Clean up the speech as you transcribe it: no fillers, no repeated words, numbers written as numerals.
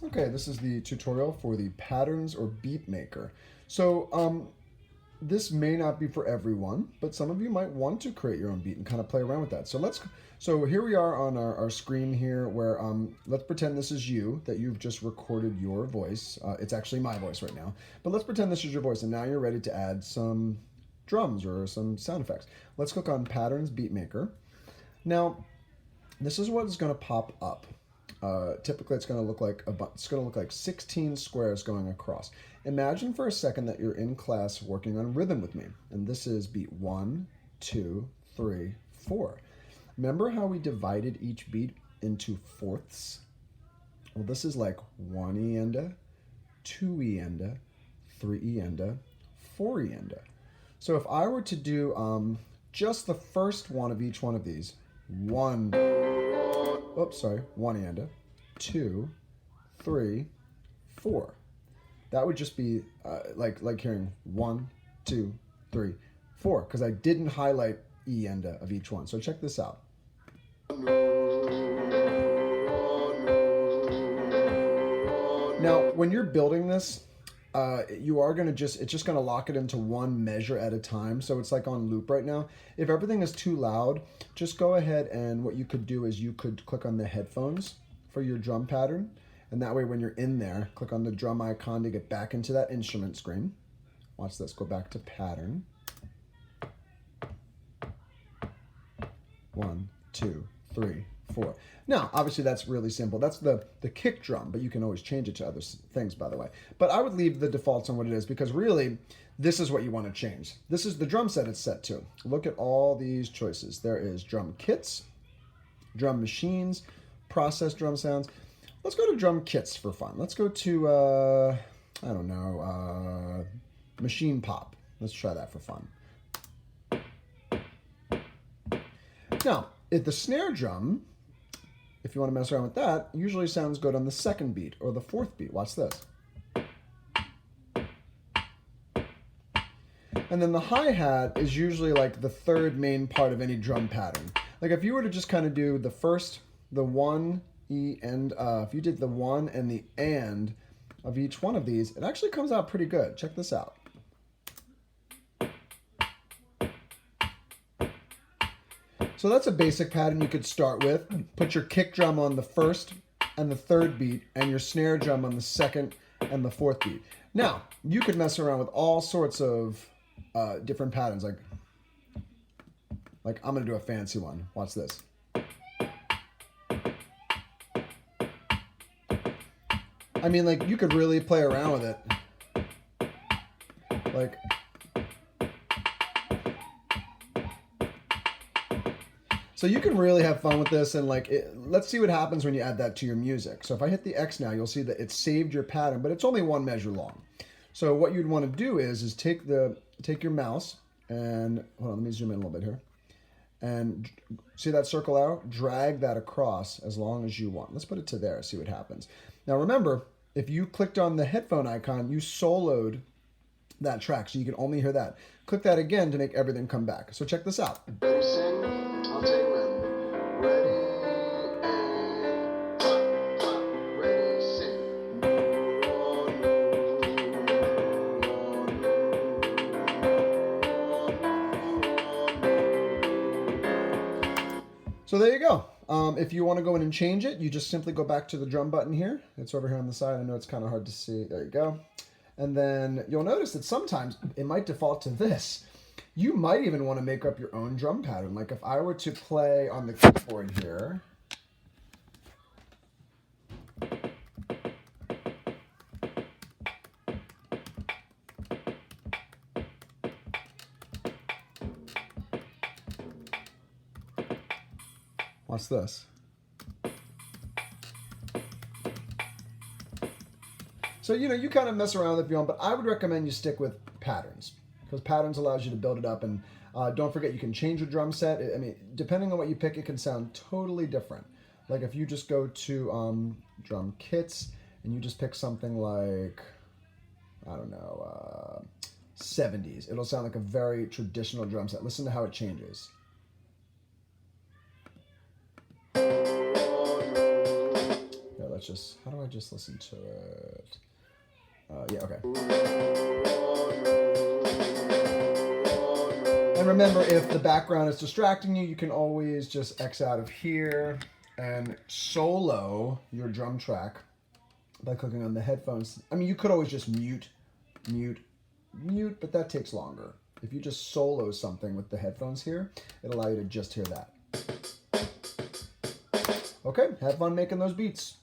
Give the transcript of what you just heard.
Okay, this is the tutorial for the patterns or Beatmaker. So this may not be for everyone, but some of you might want to create your own beat and kind of play around with that. So here we are on our screen here where let's pretend this is you, that you've just recorded your voice. It's actually my voice right now, but let's pretend this is your voice and now you're ready to add some drums or some sound effects. Let's click on Patterns Beatmaker. Now, this is what is going to pop up. Typically, it's going to look like 16 squares going across. Imagine for a second that you're in class working on rhythm with me, and this is beat 1, 2, 3, 4. Remember how we divided each beat into fourths? Well, this is like 1 E-enda, 2 E-enda, 3 E-enda, 4 E-enda. So if I were to do just the first one of each one of these, 1 E-enda, 2, 3, 4. That would just be like hearing 1, 2, 3, 4, because I didn't highlight E-enda of each one. So check this out. Now, when you're building this, it's just going to lock it into one measure at a time. So it's like on loop right now. If everything is too loud, just go ahead and what you could do is you could click on the headphones for your drum pattern. And that way when you're in there, click on the drum icon to get back into that instrument screen. Watch this, go back to pattern. 1, 2, 3, 4. Now, obviously that's really simple. That's the kick drum, but you can always change it to other things, by the way. But I would leave the defaults on what it is because really, this is what you want to change. This is the drum set it's set to. Look at all these choices. There is drum kits, drum machines, process drum sounds. Let's go to drum kits for fun. Let's go to, I don't know, machine pop. Let's try that for fun. Now, if the snare drum, if you want to mess around with that, usually sounds good on the second beat or the fourth beat. Watch this. And then the hi-hat is usually like the third main part of any drum pattern. Like if you were to just kind of do the 1, E, and if you did the 1 and the and of each one of these, it actually comes out pretty good. Check this out. So that's a basic pattern you could start with. Put your kick drum on the first and the third beat and your snare drum on the second and the fourth beat. Now, you could mess around with all sorts of different patterns. Like I'm going to do a fancy one. Watch this. I mean, like, you could really play around with it. Like, so you can really have fun with this, and let's see what happens when you add that to your music. So if I hit the X now, you'll see that it saved your pattern, but it's only one measure long. So what you'd want to do is take your mouse and, hold on, let me zoom in a little bit here. And see that circle arrow? Drag that across as long as you want. Let's put it to there, see what happens. Now remember, if you clicked on the headphone icon, you soloed that track, so you can only hear that. Click that again to make everything come back. So check this out. Ready, sing, I'll take them. Ready, and ready, sing. So there you go. If you want to go in and change it, you just simply go back to the drum button here. It's over here on the side. I know it's kind of hard to see. There you go. And then you'll notice that sometimes it might default to this. You might even want to make up your own drum pattern. Like if I were to play on the keyboard here. Watch this. So, you kind of mess around with it if you want, but I would recommend you stick with patterns because patterns allows you to build it up. And don't forget, you can change your drum set. I mean, depending on what you pick, it can sound totally different. Like if you just go to drum kits and you just pick something like, I don't know, 70s, it'll sound like a very traditional drum set. Listen to how it changes. Yeah, let's just, how do I just listen to it? Yeah, okay. And remember, if the background is distracting you, you can always just X out of here and solo your drum track by clicking on the headphones. I mean, you could always just mute, but that takes longer. If you just solo something with the headphones here, it'll allow you to just hear that. Okay, have fun making those beats.